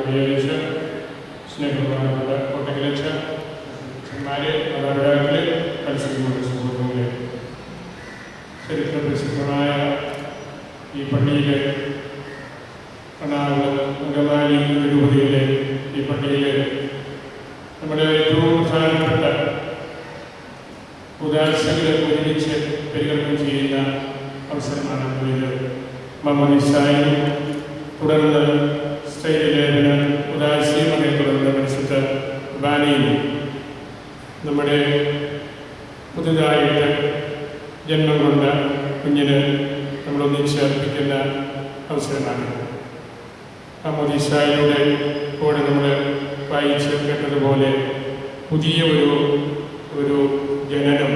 വിചാരിച്ച് സ്നേഹബഹുമാനപ്പെട്ട കോട്ടക്കലച്ച അച്ഛന്മാരെ മാതാപിതാക്കളെ മത്സരങ്ങളുടെ സുഹൃത്തുക്കളെ ചരിത്ര പ്രസിദ്ധമായ ഈ പള്ളിയിലെ എറണാകുളം അങ്കമാലി രൂപതയിലെ ഈ പള്ളിയിലെ നമ്മുടെ ഏറ്റവും പ്രധാനപ്പെട്ട ഉദാശകളെ ഒരുമിച്ച് പരികരണം ചെയ്യുന്ന അവസരമാണ് ഇത്. മാമോദീസായും തുടർന്ന് സ്ഥൈര്യലേപന ഉദാശയും അതേ തുടർന്ന് പരിശുദ്ധ കുർബാനയും നമ്മുടെ പുതുതായിട്ട് ജന്മം കൊണ്ട കുഞ്ഞിന് നമ്മളൊന്നിച്ച് അർപ്പിക്കുന്ന അവസരമാണ്. മാമോദീസായിലൂടെ കൂടെ നമ്മൾ വായിച്ച് കേട്ടതുപോലെ പുതിയ ഒരു ജനനം,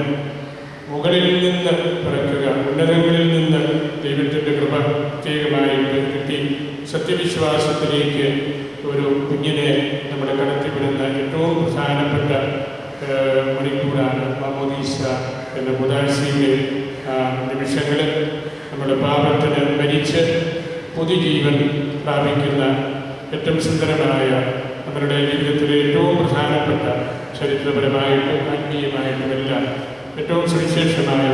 മുകളിൽ നിന്ന് പിറക്കുക, ഉന്നതങ്ങളിൽ നിന്ന് ദൈവത്തിൻ്റെ കൃപ പ്രത്യേകമായിട്ട് കിട്ടി സത്യവിശ്വാസത്തിലേക്ക് ഒരു കുഞ്ഞിനെ നമ്മുടെ കടത്തിവിടുന്ന ഏറ്റവും പ്രധാനപ്പെട്ട മണിക്കൂറാണ് മാമോദീസ എന്ന ഉദാശയുടെ നിമിഷങ്ങൾ. നമ്മുടെ പാപത്തിന് മരിച്ച് പുതുജീവൻ പ്രാപിക്കുന്ന ഏറ്റവും സുന്ദരമായ നമ്മുടെ ജീവിതത്തിലെ ഏറ്റവും പ്രധാനപ്പെട്ട ചരിത്രപരമായിട്ടും ആത്മീയമായിട്ടുമെല്ലാം ഏറ്റവും സുവിശേഷമായ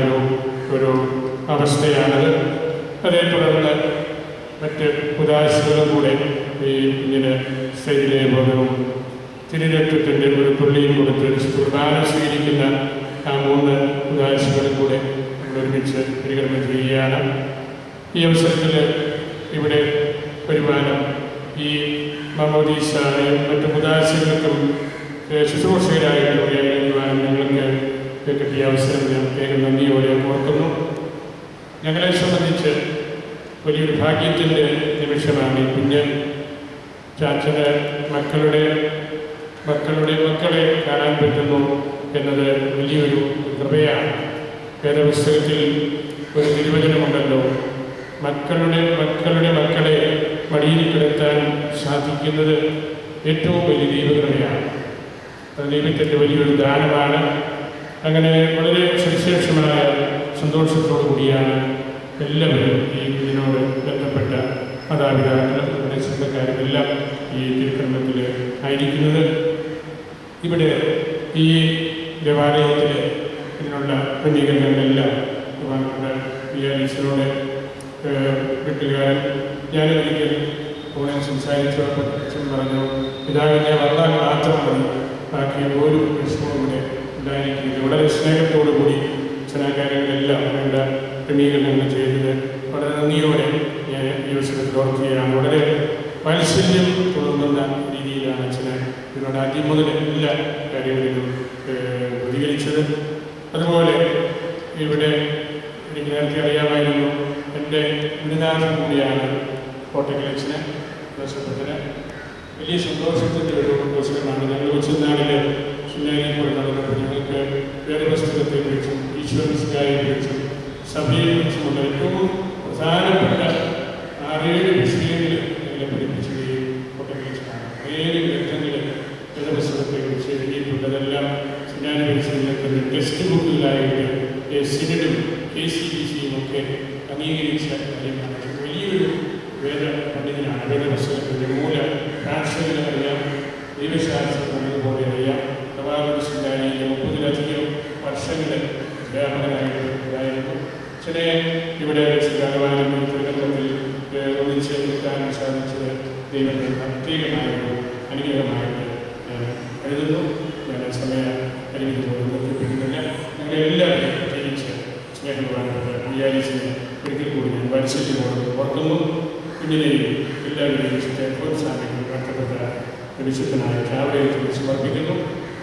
ഒരു അവസ്ഥയാണത്. അതേ തുടർന്ന് മറ്റ് ഉദാശകളും കൂടെ ഈ കുഞ്ഞിന് സ്ഥൈര്യലേപനവും തിരുരക്തത്തിൻ്റെ ഒരു തുള്ളിയും കൊടുത്ത് കുർബാന സ്വീകരിക്കുന്ന ആ 3 ഉദാശകളും കൂടെ നമ്മൾ ഒരുമിച്ച് പരികരണം ചെയ്യുകയാണ്. ഈ അവസരത്തിൽ ഇവിടെ വരുവാനും ഈ മാമോദീസായും മറ്റു ഉദാശകൾക്കും ശുശ്രൂഷകരായിട്ട് വരുവാനും ഞങ്ങൾക്ക് കിട്ടിയ അവസരം ഞാൻ പ്രത്യേകം നന്ദിയോടെ ഓർക്കുന്നു. ഞങ്ങളെ സംബന്ധിച്ച് വലിയൊരു ഭാഗ്യത്തിൻ്റെ നിമിഷമാണ് ഈ കുഞ്ഞ്. ചാച്ചന് മക്കളെ കാണാൻ പറ്റുന്നു എന്നത് വലിയൊരു കൃപയാണ്. വേദപുസ്തകത്തിൽ ഒരു തിരുവചനമുണ്ടല്ലോ, മക്കളുടെ മക്കളെ മടിയിൽ കിടത്താൻ സാധിക്കുന്നത് ഏറ്റവും വലിയ ദൈവകൃപയാണ്. അത് ദൈവത്തിൻ്റെ വലിയൊരു ദാനമാണ്. അങ്ങനെ വളരെ സുവിശേഷമായ സന്തോഷത്തോടു കൂടിയാണ് എല്ലാവരും ഈ ഇതിനോട് ബന്ധപ്പെട്ട മാതാപിതാക്കളും നമ്മുടെ സ്വന്തക്കാരും എല്ലാം ഈ തിരുക്കർമ്മത്തിൽ ആയിരിക്കുന്നത്. ഇവിടെ ഈ ദേവാലയത്തിൽ ഇതിനുള്ള ക്രമീകരണങ്ങളെല്ലാം വിചാരിച്ചതോടെ വീട്ടുകാരൻ ഞാനൊരിക്കൽ ഫോണിൽ സംസാരിച്ചപ്പോൾ അച്ഛൻ പറഞ്ഞു, പിതാവിനെ വന്നാൽ മാത്രം മതി, ബാക്കി ഒരു പ്രശ്നവും ഇവിടെ ഉണ്ടായിരിക്കുന്നത്. വളരെ സ്നേഹത്തോടു കൂടി കാര്യങ്ങളെല്ലാം വേണ്ട ക്രമീകരണങ്ങൾ ചെയ്തത് വളരെ നന്ദിയോടെ ഞാൻ ഈ അവസരത്തിൽ ഓർക്കുകയാണ്. വളരെ വാത്സല്യം തുടങ്ങുന്ന രീതിയിലാണ് അച്ഛന് ഇതിനോട് ആദ്യം മുതൽ എല്ലാ കാര്യങ്ങളിലും പ്രതികരിച്ചത്. അതുപോലെ ഇവിടെ എനിക്ക് നേരത്തെ അറിയാമായിരുന്നു, എൻ്റെ ഗുരുനാഥൻ കൂടിയാണ് കോട്ടക്കലച്ചന്. ദോഷത്തിന് വലിയ സന്തോഷത്തിൻ്റെ ഒരു അവസരമാണ്. ഞങ്ങൾ കൊച്ചുനാളിൽ സുന്നാരിയെ പോലെ നടന്നപ്പോൾ ഞങ്ങൾക്ക് വേദപുസ്തകത്തെക്കുറിച്ചും ഈശ്വരസ്കായെക്കുറിച്ചും സഭയെക്കുറിച്ചുമുള്ള ഏറ്റവും പ്രധാനപ്പെട്ട 6-7 വിഷയങ്ങൾ ഞങ്ങളെ പഠിപ്പിച്ചുകയും കോട്ടക്കലച്ചനാണ്. 7 ഗ്രന്ഥങ്ങൾ വേദപുസ്തകത്തെക്കുറിച്ച് എഴുതിയിട്ടുള്ളതെല്ലാം സുന്നാരി പരിശീലനത്തിൻ്റെ ടെക്സ്റ്റ് ബുക്കിലായിട്ട് സിനഡും KCBCയും ഒക്കെ അംഗീകരിച്ച കാര്യമാണ്. വലിയൊരു വേദ പണ്ഡിതനാണ്. വേദപുസ്തകത്തിൻ്റെ മൂല ഭാഷകളറിയാം, ദൈവശാസ്ത്രം എന്നതുപോലെ അറിയാം. പ്രഭാകര സുന്ദാരിയിലെ 30-ലധികം വർഷങ്ങൾ വ്യാപകനായിട്ട് ഉണ്ടായിരുന്നു. ചില ഇവിടെ ഭഗവാനും തിരുക്കത്തിൽ ഒന്നിച്ച് എത്താൻ സാധിച്ചത് ദൈവത്തിന് പ്രത്യേകമായൊരു അനുഗ്രഹമായിട്ട് ഞാൻ കരുതുന്നു. ഞാൻ സമയ പരിമിതി പോലും നിർത്തിപ്പിക്കുന്നില്ല. ഞങ്ങളെല്ലാവരും പ്രത്യേകിച്ച് സ്നേഹബഹുമാനപ്പെട്ട വിചാരിച്ചതിന് ഒരിക്കൽ കൂടി ഞാൻ വാത്സല്യത്തോട് ഓർക്കുന്നു. കുഞ്ഞിനെയും എല്ലാവരെയും വിശുദ്ധ പ്രോത്സാഹിപ്പിക്കുന്ന ബന്ധപ്പെട്ട വിശുദ്ധനായ ചാവറയെ സമർപ്പിക്കുന്നു.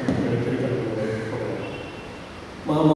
നമുക്ക് തിരുക്കൽ